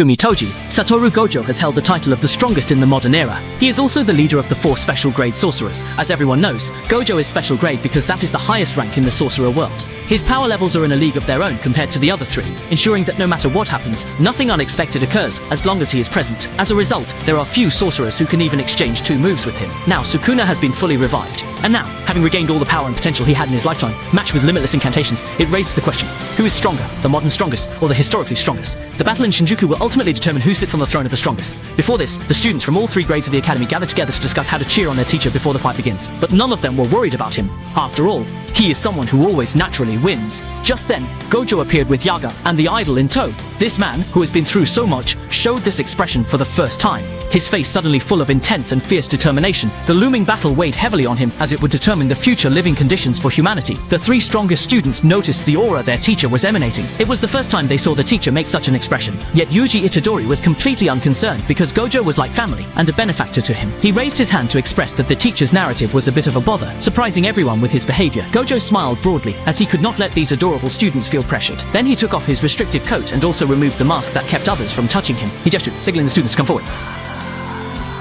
Toji, Satoru Gojo has held the title of the strongest in the modern era. He is also the leader of the 4 special grade sorcerers. As everyone knows, Gojo is special grade because that is the highest rank in the sorcerer world. His power levels are in a league of their own compared to the other 3, ensuring that no matter what happens, nothing unexpected occurs as long as he is present. As a result, there are few sorcerers who can even exchange 2 moves with him. Now, Sukuna has been fully revived, and now, having regained all the power and potential he had in his lifetime, matched with limitless incantations, it raises the question, who is stronger, the modern strongest or the historically strongest? The battle in Shinjuku will ultimately determine who sits on the throne of the strongest. Before this, the students from all 3 grades of the academy gather together to discuss how to cheer on their teacher before the fight begins. But none of them were worried about him. After all, he is someone who always naturally wins. Just then, Gojo appeared with Yaga and the idol in tow. This man, who has been through so much, showed this expression for the first time. His face suddenly full of intense and fierce determination. The looming battle weighed heavily on him as it would determine the future living conditions for humanity. The 3 strongest students noticed the aura their teacher was emanating. It was the first time they saw the teacher make such an expression. Yet Yuji Itadori was completely unconcerned because Gojo was like family and a benefactor to him. He raised his hand to express that the teacher's narrative was a bit of a bother, surprising everyone with his behavior. Gojo smiled broadly as he could not let these adorable students feel pressured. Then he took off his restrictive coat and also removed the mask that kept others from touching him. He gestured, signaling the students to come forward.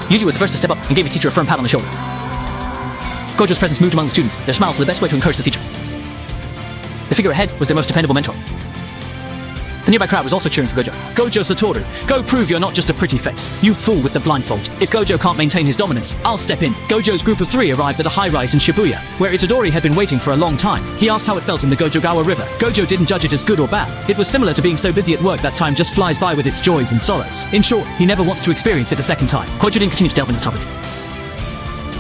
Yuji was the first to step up and gave his teacher a firm pat on the shoulder. Gojo's presence moved among the students. Their smiles were the best way to encourage the teacher. The figure ahead was their most dependable mentor. The nearby crowd was also cheering for Gojo. Gojo Satoru, go prove you're not just a pretty face. You fool with the blindfold. If Gojo can't maintain his dominance, I'll step in. Gojo's group of 3 arrived at a high-rise in Shibuya, where Itadori had been waiting for a long time. He asked how it felt in the Gojogawa River. Gojo didn't judge it as good or bad. It was similar to being so busy at work that time just flies by with its joys and sorrows. In short, he never wants to experience it a second time. Gojo didn't continue to delve into the topic.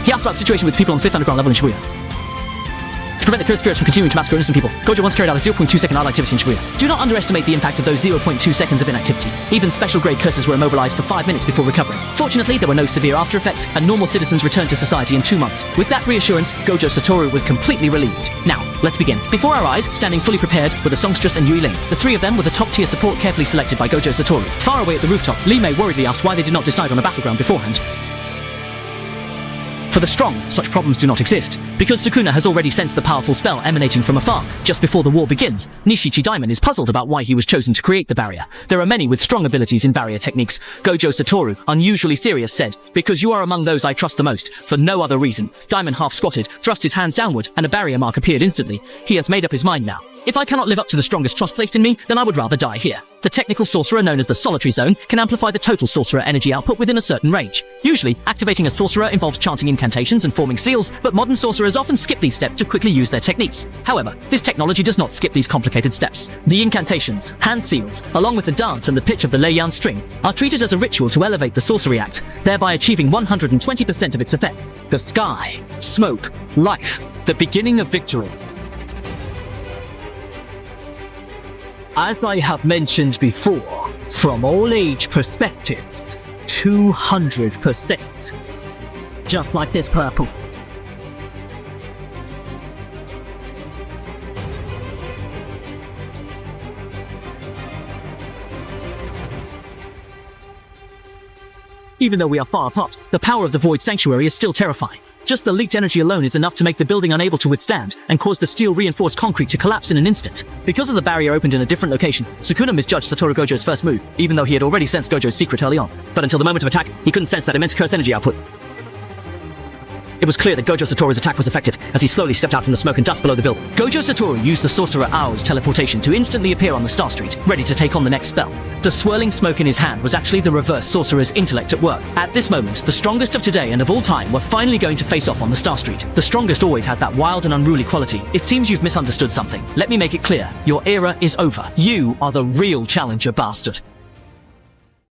He asked about the situation with people on the 5th underground level in Shibuya. To prevent the cursed spirits from continuing to massacre innocent people, Gojo once carried out a 0.2-second idle activity in Shibuya. Do not underestimate the impact of those 0.2 seconds of inactivity. Even special-grade cursors were immobilized for 5 minutes before recovering. Fortunately, there were no severe after-effects, and normal citizens returned to society in 2 months. With that reassurance, Gojo Satoru was completely relieved. Now, let's begin. Before our eyes, standing fully prepared, were the songstress and Yui Ling. The 3 of them were the top-tier support carefully selected by Gojo Satoru. Far away at the rooftop, Lee Mei worriedly asked why they did not decide on a battleground beforehand. For the strong, such problems do not exist. Because Sukuna has already sensed the powerful spell emanating from afar, just before the war begins, Nishichi Daimon is puzzled about why he was chosen to create the barrier. There are many with strong abilities in barrier techniques. Gojo Satoru, unusually serious, said, "Because you are among those I trust the most, for no other reason." Daimon half-squatted, thrust his hands downward, and a barrier mark appeared instantly. He has made up his mind now. If I cannot live up to the strongest trust placed in me, then I would rather die here. The technical sorcerer known as the solitary zone can amplify the total sorcerer energy output within a certain range. Usually, activating a sorcerer involves chanting incantations and forming seals, but modern sorcerers often skip these steps to quickly use their techniques. However, this technology does not skip these complicated steps. The incantations, hand seals, along with the dance and the pitch of the Leian string, are treated as a ritual to elevate the sorcery act, thereby achieving 120% of its effect. The sky, smoke, life, the beginning of victory. As I have mentioned before, from all age perspectives, 200%. Just like this purple. Even though we are far apart, the power of the Void Sanctuary is still terrifying. Just the leaked energy alone is enough to make the building unable to withstand, and cause the steel-reinforced concrete to collapse in an instant. Because of the barrier opened in a different location, Sukuna misjudged Satoru Gojo's first move, even though he had already sensed Gojo's secret early on. But until the moment of attack, he couldn't sense that immense curse energy output. It was clear that Gojo Satoru's attack was effective, as he slowly stepped out from the smoke and dust below the building. Gojo Satoru used the sorcerer Ao's teleportation to instantly appear on the Star Street, ready to take on the next spell. The swirling smoke in his hand was actually the reverse sorcerer's intellect at work. At this moment, the strongest of today and of all time were finally going to face off on the Star Street. The strongest always has that wild and unruly quality. It seems you've misunderstood something. Let me make it clear. Your era is over. You are the real challenger, bastard.